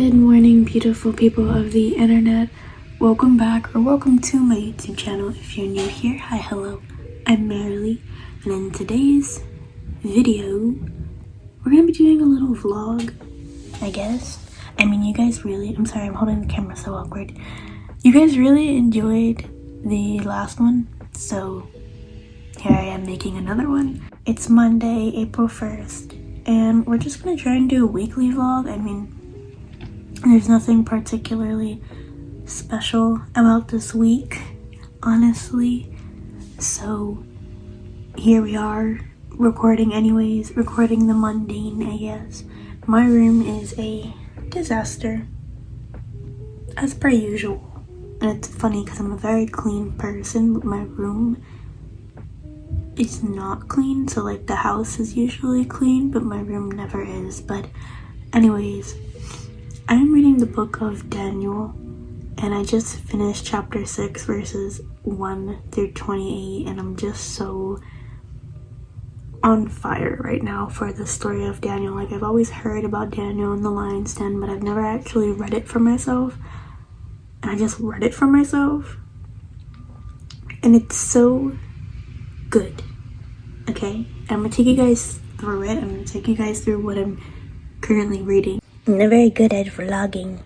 Good morning, beautiful people of the internet. Welcome back or welcome to my YouTube channel. If you're new here, hi, hello, I'm Marielee, and in today's video, we're gonna be doing a little vlog, I guess. I mean, you guys really, I'm sorry, I'm holding the camera so awkward. You guys really enjoyed the last one, so here I am making another one. It's Monday, April 1st, and we're just gonna try and do a weekly vlog. I mean, there's nothing particularly special about this week, honestly. So here we are, recording anyways, recording the mundane, I guess. My room is a disaster, as per usual. And it's funny because I'm a very clean person, but my room is not clean. So like the house is usually clean, but my room never is. But anyways, I'm reading the book of Daniel, and I just finished chapter 6 verses 1 through 28, and I'm just so on fire right now for the story of Daniel. Like, I've always heard about Daniel in the lion's den, but I've never actually read it for myself, and I just read it for myself, and it's so good. Okay, I'm gonna take you guys through it. I'm gonna take you guys through what I'm currently reading. I'm not very good at vlogging,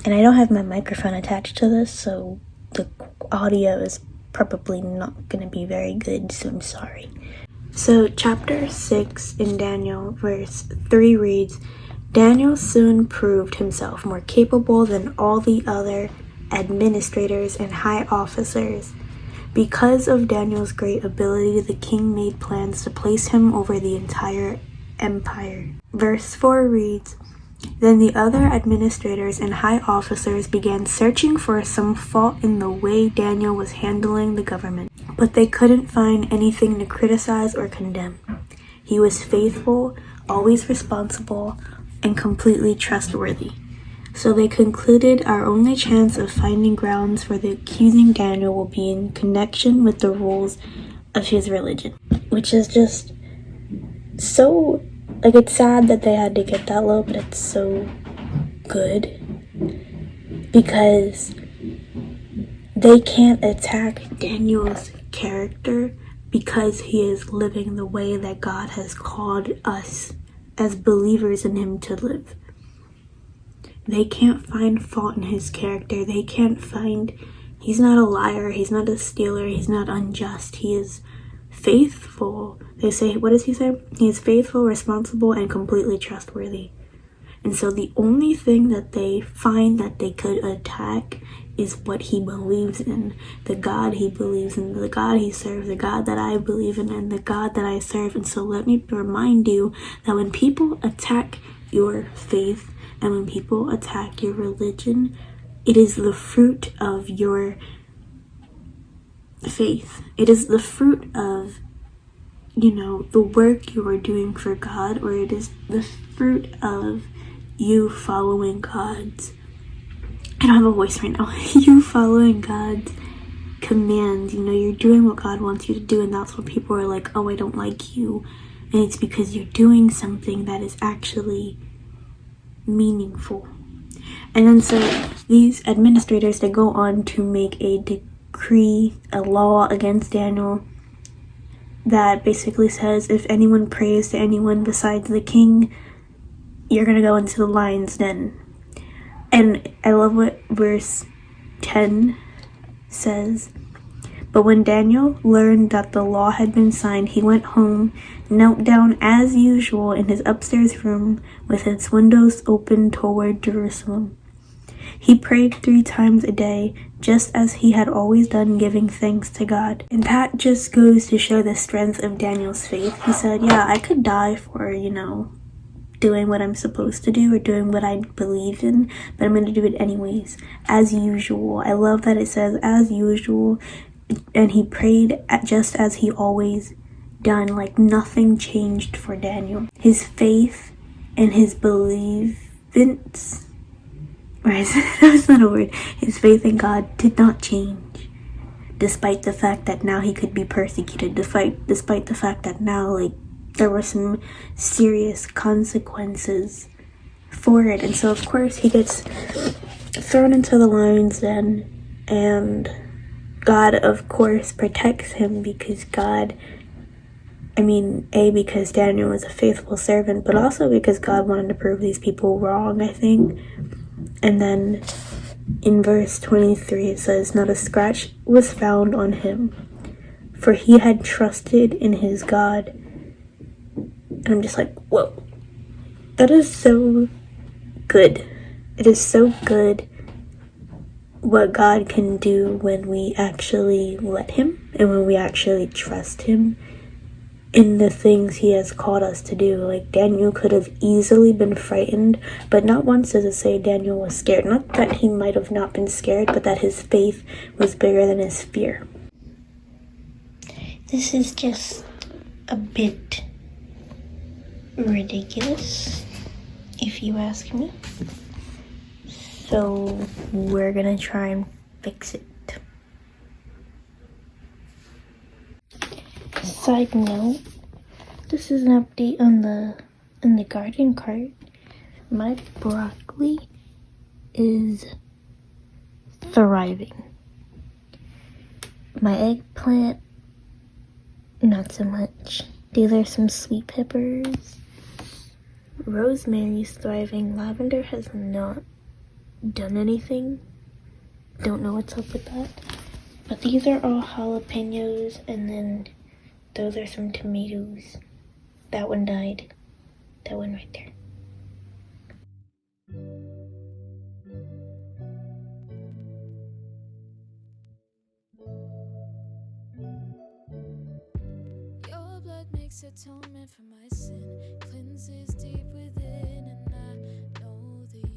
and I don't have my microphone attached to this, so the audio is probably not going to be very good, so I'm sorry. So chapter 6 in Daniel verse 3 reads, Daniel soon proved himself more capable than all the other administrators and high officers. Because of Daniel's great ability, the king made plans to place him over the entire empire. Verse 4 reads, Then the other administrators and high officers began searching for some fault in the way Daniel was handling the government, but they couldn't find anything to criticize or condemn. He was faithful, always responsible, and completely trustworthy. So they concluded our only chance of finding grounds for the accusing Daniel will be in connection with the rules of his religion, which is just so, like, it's sad that they had to get that low, but it's so good because they can't attack Daniel's character because he is living the way that God has called us as believers in him to live. They can't find fault in his character. They can't find, he's not a liar, he's not a stealer, he's not unjust, he is faithful. They say, what does he say? He is faithful, responsible, and completely trustworthy. And so the only thing that they find that they could attack is what he believes in, the God he believes in, the God he serves, the God that I believe in, and the God that I serve. And so let me remind you that when people attack your faith and when people attack your religion, it is the fruit of your faith. It is the fruit of, the work you are doing for God, or it is the fruit of you following God's, I don't have a voice right now, you following God's commands. You're doing what God wants you to do, and that's when people are like, oh, I don't like you. And it's because you're doing something that is actually meaningful. And then so these administrators, they go on to make a decree, a law against Daniel that basically says if anyone prays to anyone besides the king, you're gonna go into the lion's den. And I love what verse 10 says. But when Daniel learned that the law had been signed, he went home, knelt down as usual in his upstairs room with its windows open toward Jerusalem. He prayed 3 times a day, just as he had always done, giving thanks to God. And that just goes to show the strength of Daniel's faith. He said, yeah, I could die for, doing what I'm supposed to do or doing what I believe in, but I'm going to do it anyways, as usual. I love that it says as usual, and he prayed just as he always done. Like, nothing changed for Daniel. His faith and his believance, that's not a word. His faith in God did not change, despite the fact that now he could be persecuted, despite the fact that now, there were some serious consequences for it. And so of course he gets thrown into the lion's den, and God of course protects him because because Daniel was a faithful servant, but also because God wanted to prove these people wrong, I think. And then in verse 23 it says, "Not a scratch was found on him, for he had trusted in his God." And I'm just like, whoa, that is so good. It is so good what God can do when we actually let him and when we actually trust him in the things he has called us to do. Like, Daniel could have easily been frightened, but not once does it say Daniel was scared. Not that he might have not been scared, but that his faith was bigger than his fear. This is just a bit ridiculous, if you ask me. So we're gonna try and fix it. Side note, this is an update on the garden cart. My broccoli is thriving. My eggplant, not so much. These are some sweet peppers. Rosemary's thriving. Lavender has not done anything. Don't know what's up with that. But these are all jalapenos, and then those are some tomatoes. That one died. That one right there. Your blood makes atonement for my sin, cleanses deep within, and I know that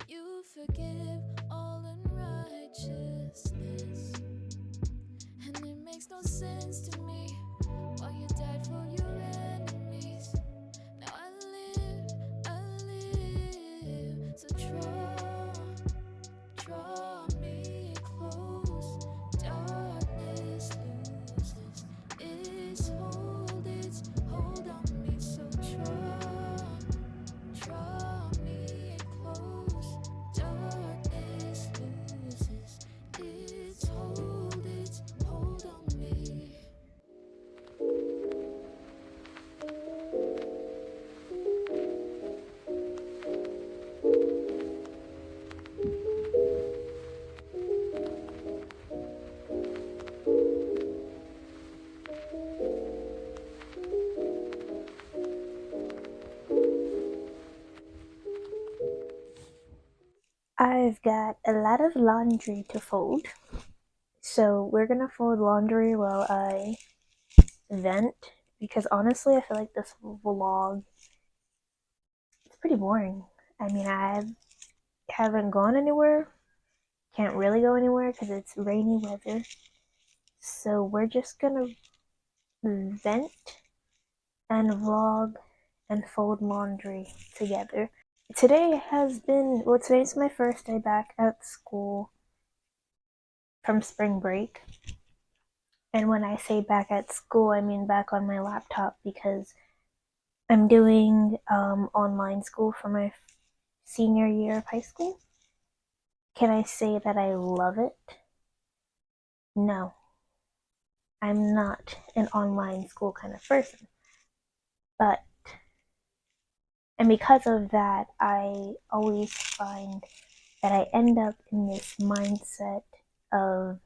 you forgive all unrighteousness. And it makes no sense to me why you died for your enemies. Now I live, so draw me close. Darkness loses its hold on me, so draw me close. Darkness loses its hold on me. I've got a lot of laundry to fold. So we're gonna fold laundry while I vent, because honestly I feel like this vlog is pretty boring. I haven't gone anywhere, can't really go anywhere because it's rainy weather. So we're just gonna vent and vlog and fold laundry together. Today's my first day back at school from spring break. And when I say back at school, I mean back on my laptop, because I'm doing online school for my senior year of high school. Can I say that I love it? No. I'm not an online school kind of person. And because of that, I always find that I end up in this mindset of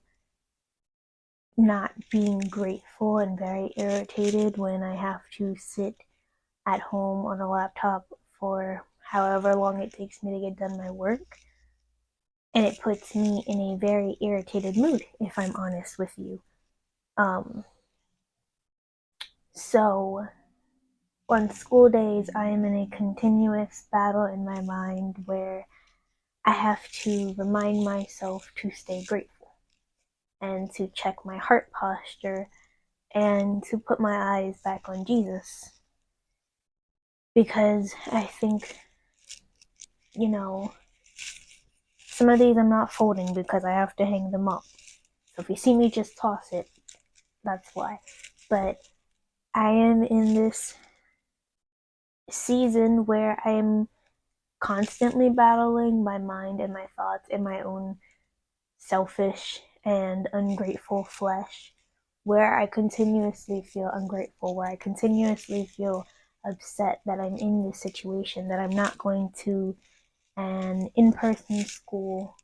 not being grateful and very irritated when I have to sit at home on a laptop for however long it takes me to get done my work. And it puts me in a very irritated mood, if I'm honest with you. So on school days, I am in a continuous battle in my mind where I have to remind myself to stay grateful and to check my heart posture and to put my eyes back on Jesus. Because I think, some of these I'm not folding because I have to hang them up. So if you see me just toss it, that's why. But I am in this season where I'm constantly battling my mind and my thoughts and my own selfish and ungrateful flesh, where I continuously feel ungrateful, where I continuously feel upset that I'm in this situation, that I'm not going to an in-person school,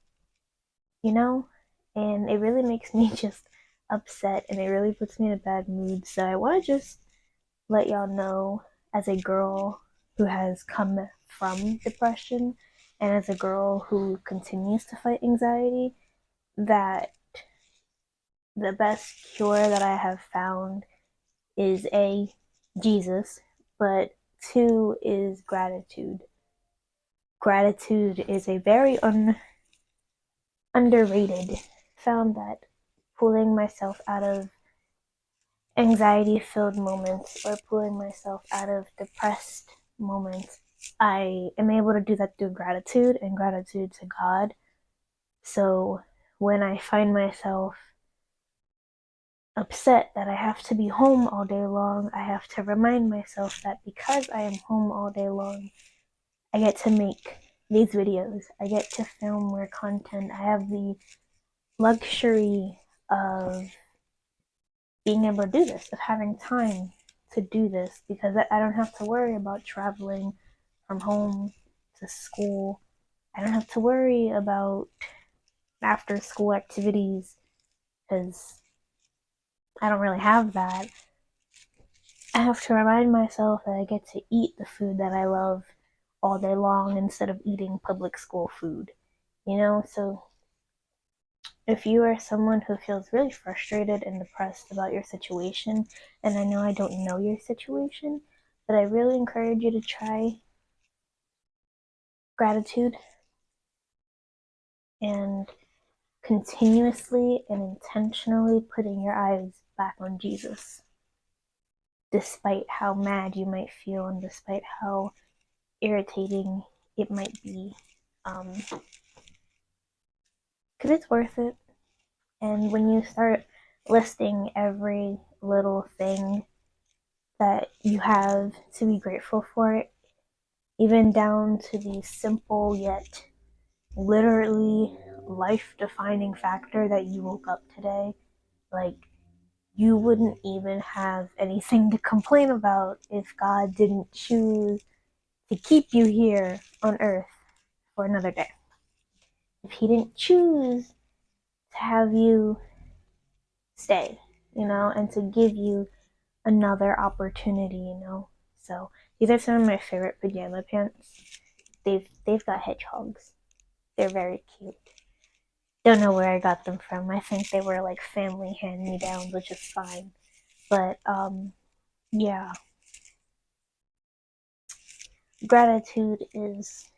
you know? And it really makes me just upset, and it really puts me in a bad mood. So I want to just let y'all know, as a girl who has come from depression and as a girl who continues to fight anxiety, that the best cure that I have found is A, Jesus, but two is gratitude. Gratitude is a very underrated. Found that pulling myself out of anxiety filled moments or pulling myself out of depressed moments, I am able to do that through gratitude and gratitude to God. So when I find myself upset that I have to be home all day long, I have to remind myself that because I am home all day long, I get to make these videos. I get to film more content. I have the luxury of being able to do this, of having time to do this, because I don't have to worry about traveling from home to school. I don't have to worry about after school activities because I don't really have that. I have to remind myself that I get to eat the food that I love all day long instead of eating public school food, you know? So if you are someone who feels really frustrated and depressed about your situation, and I know I don't know your situation, but I really encourage you to try gratitude and continuously and intentionally putting your eyes back on Jesus, despite how mad you might feel and despite how irritating it might be. Because it's worth it. And when you start listing every little thing that you have to be grateful for, even down to the simple yet literally life defining factor that you woke up today, like, you wouldn't even have anything to complain about if God didn't choose to keep you here on earth for another day. If He didn't choose to have you stay, and to give you another opportunity, So these are some of my favorite pajama pants. They've got hedgehogs. They're very cute. Don't know where I got them from. I think they were like family hand-me-downs, which is fine. But yeah. Gratitude is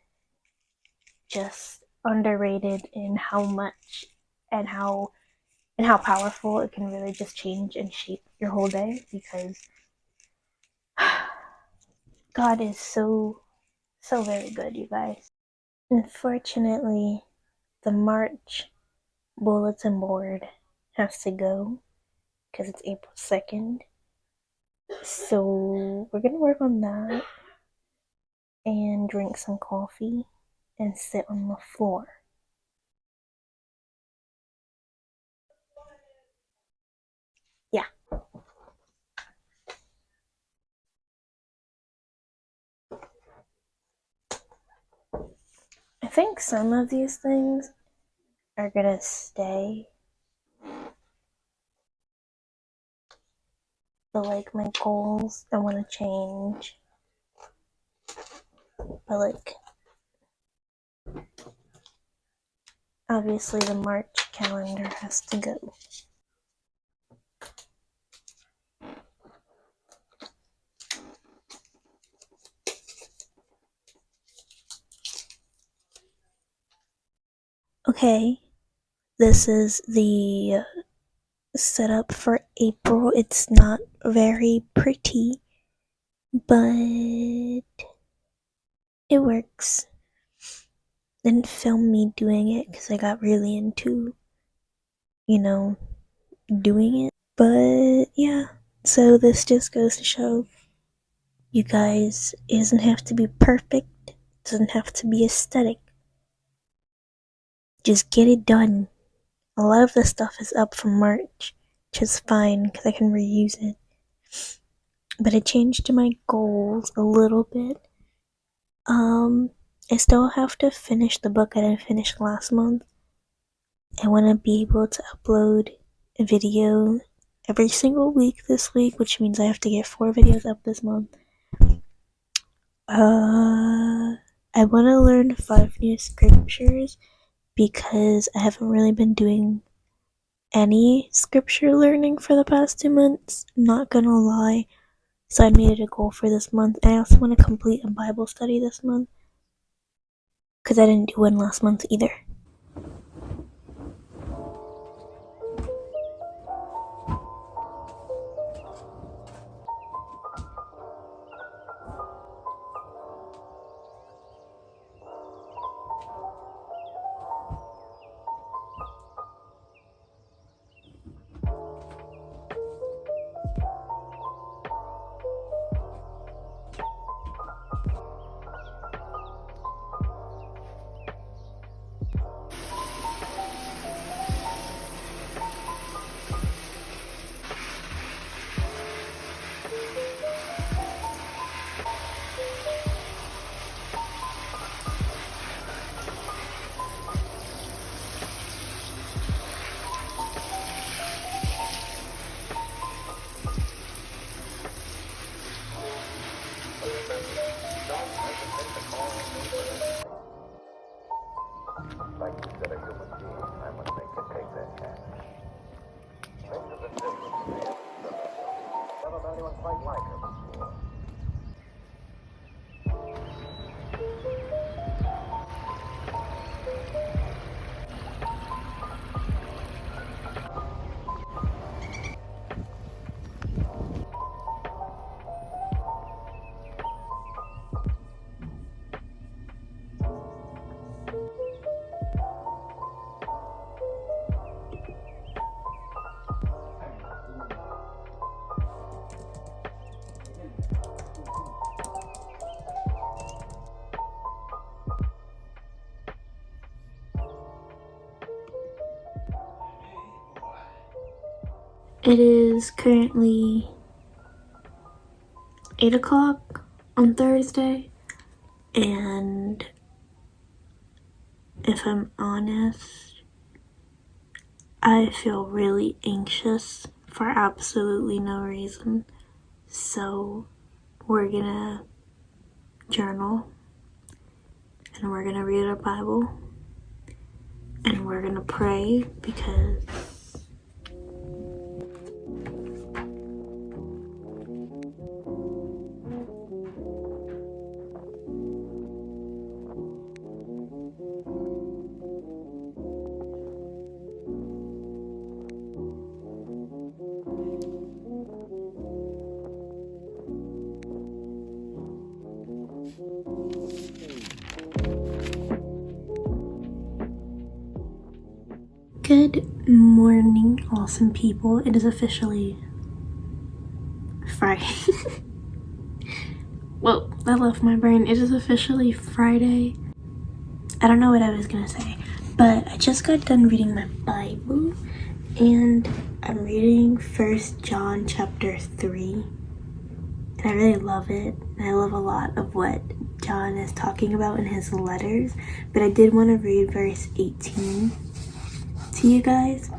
just underrated in how much and how powerful it can really just change and shape your whole day, because God is so very good, you guys. Unfortunately, the March bulletin board has to go because it's April 2nd. So we're gonna work on that and drink some coffee and sit on the floor. Yeah. I think some of these things are gonna stay. But like my goals, I wanna change. But like, obviously the March calendar has to go. Okay, this is the setup for April. It's not very pretty, but it works. Didn't film me doing it because I got really into, doing it. But yeah, so this just goes to show you guys, it doesn't have to be perfect doesn't have to be aesthetic. Just get it done. A lot of the stuff is up for March, which is fine because I can reuse it. But I changed my goals a little bit. I still have to finish the book I didn't finish last month. I want to be able to upload a video every single week this week, which means I have to get 4 videos up this month. I want to learn 5 new scriptures because I haven't really been doing any scripture learning for the past 2 months, not gonna lie. So I made it a goal for this month. And I also want to complete a Bible study this month because I didn't do one last month either. Like you said, a human being, I must make it take that chance. Think of the difference, man. Never met anyone quite like her before. It is currently 8 o'clock on Thursday, and if I'm honest, I feel really anxious for absolutely no reason. So we're gonna journal, and we're gonna read our Bible, and we're gonna pray because good morning, awesome people. It is officially Friday. Whoa, that left my brain. It is officially Friday. I don't know what I was gonna say, but I just got done reading my Bible, and I'm reading 1 John chapter 3, and I really love it, and I love a lot of what John is talking about in his letters, but I did want to read verse 18 to you guys,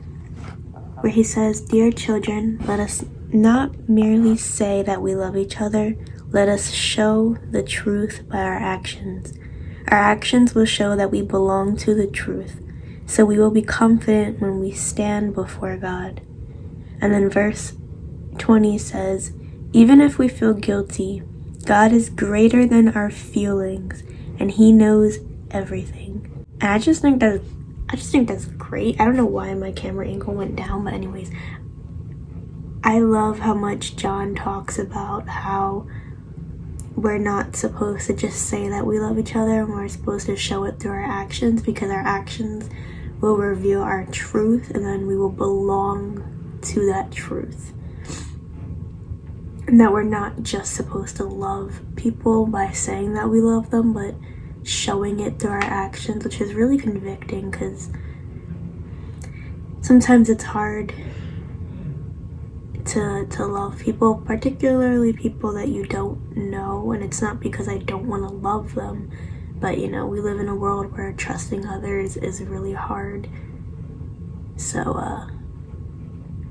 where he says, "Dear children, let us not merely say that we love each other, let us show the truth by our actions. Our actions will show that we belong to the truth, so we will be confident when we stand before God." And then verse 20 says, "Even if we feel guilty, God is greater than our feelings, and He knows everything." And I just think that's great. I don't know why my camera angle went down, but anyways, I love how much John talks about how we're not supposed to just say that we love each other, and we're supposed to show it through our actions, because our actions will reveal our truth, and then we will belong to that truth. And that we're not just supposed to love people by saying that we love them, but showing it through our actions, which is really convicting because sometimes it's hard to love people, particularly people that you don't know. And it's not because I don't want to love them, but you know, we live in a world where trusting others is really hard. So I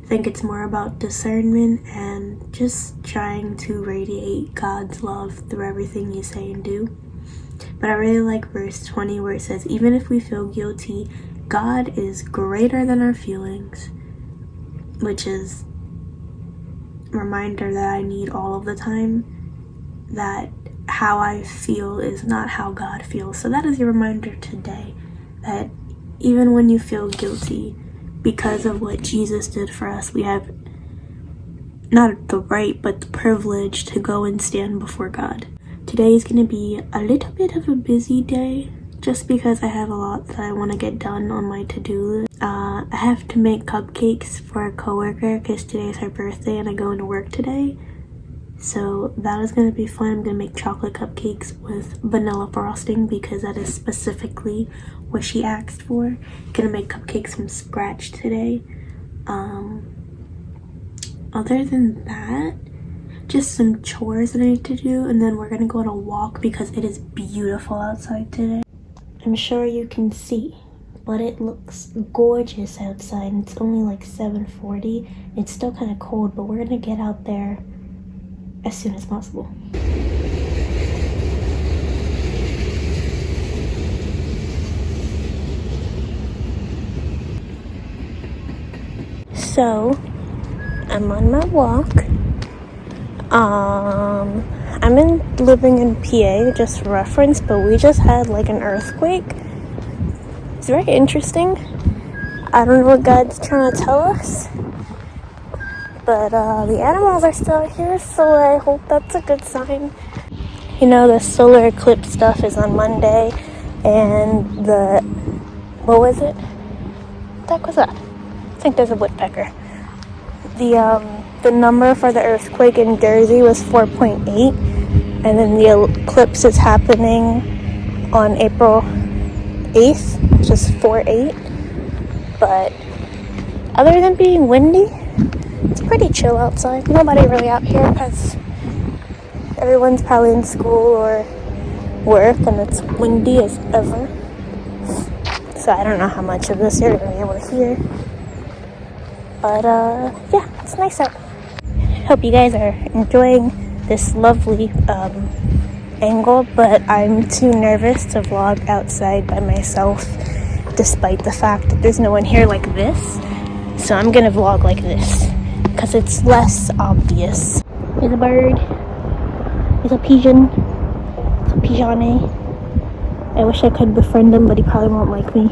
think it's more about discernment and just trying to radiate God's love through everything you say and do. But I really like verse 20 where it says, even if we feel guilty, God is greater than our feelings, which is a reminder that I need all of the time, that how I feel is not how God feels. So that is your reminder today, that even when you feel guilty because of what Jesus did for us, we have not the right but the privilege to go and stand before God. Today is going to be a little bit of a busy day just because I have a lot that I want to get done on my to-do list. I have to make cupcakes for a coworker because today is her birthday and I go into work today. So that is going to be fun. I'm going to make chocolate cupcakes with vanilla frosting because that is specifically what she asked for. I'm going to make cupcakes from scratch today. Other than that, just some chores that I need to do, and then we're going to go on a walk because it is beautiful outside today. I'm sure you can see, but it looks gorgeous outside. It's only like 7:40. It's still kind of cold, but we're going to get out there as soon as possible. So, I'm on my walk. I'm living in PA, just for reference, but we just had like an earthquake. It's very interesting. I don't know what God's trying to tell us, but the animals are still here, so I hope that's a good sign. You know, the solar eclipse stuff is on Monday, and what was it? What the heck was that? I think there's a woodpecker. The number for the earthquake in Jersey was 4.8, and then the eclipse is happening on April 8th, which is 4.8. But other than being windy, it's pretty chill outside. Nobody really out here because everyone's probably in school or work, and it's windy as ever. So I don't know how much of this you're going to be able to hear. But yeah, it's nice out. Hope you guys are enjoying this lovely angle, but I'm too nervous to vlog outside by myself, despite the fact that there's no one here like this. So I'm gonna vlog like this because it's less obvious. There's a bird. There's a pigeon. It's a pigeon. I wish I could befriend him, but he probably won't like me.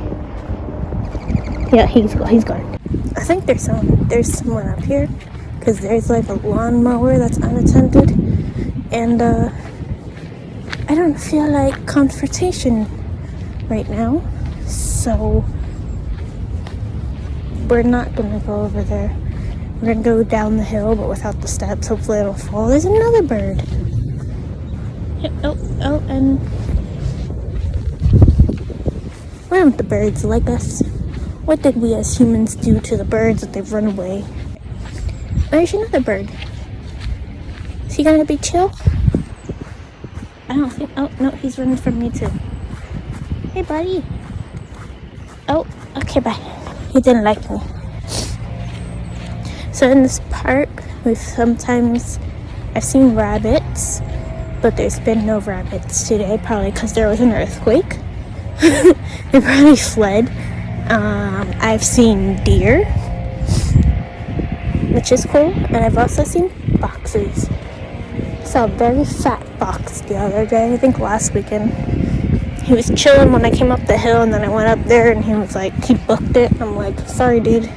Yeah, he's gone. I think there's someone up here because there's like a lawnmower that's unattended, and I don't feel like confrontation right now, so we're not gonna go over there. We're gonna go down the hill, but without the steps. Hopefully I don't fall. There's another bird. Oh, and why don't the birds like us? What did we as humans do to the birds that they've run away? There's another bird. Is he gonna be chill? I don't think. Oh no, he's running from me too. Hey, buddy. Oh, okay, bye. He didn't like me. So in this park, I've seen rabbits, but there's been no rabbits today, probably because there was an earthquake. They probably fled. I've seen deer, which is cool, and I've also seen foxes. I saw a very fat fox the other day, I think last weekend. He was chilling when I came up the hill, and then I went up there and he was like, he booked it. I'm like, sorry dude,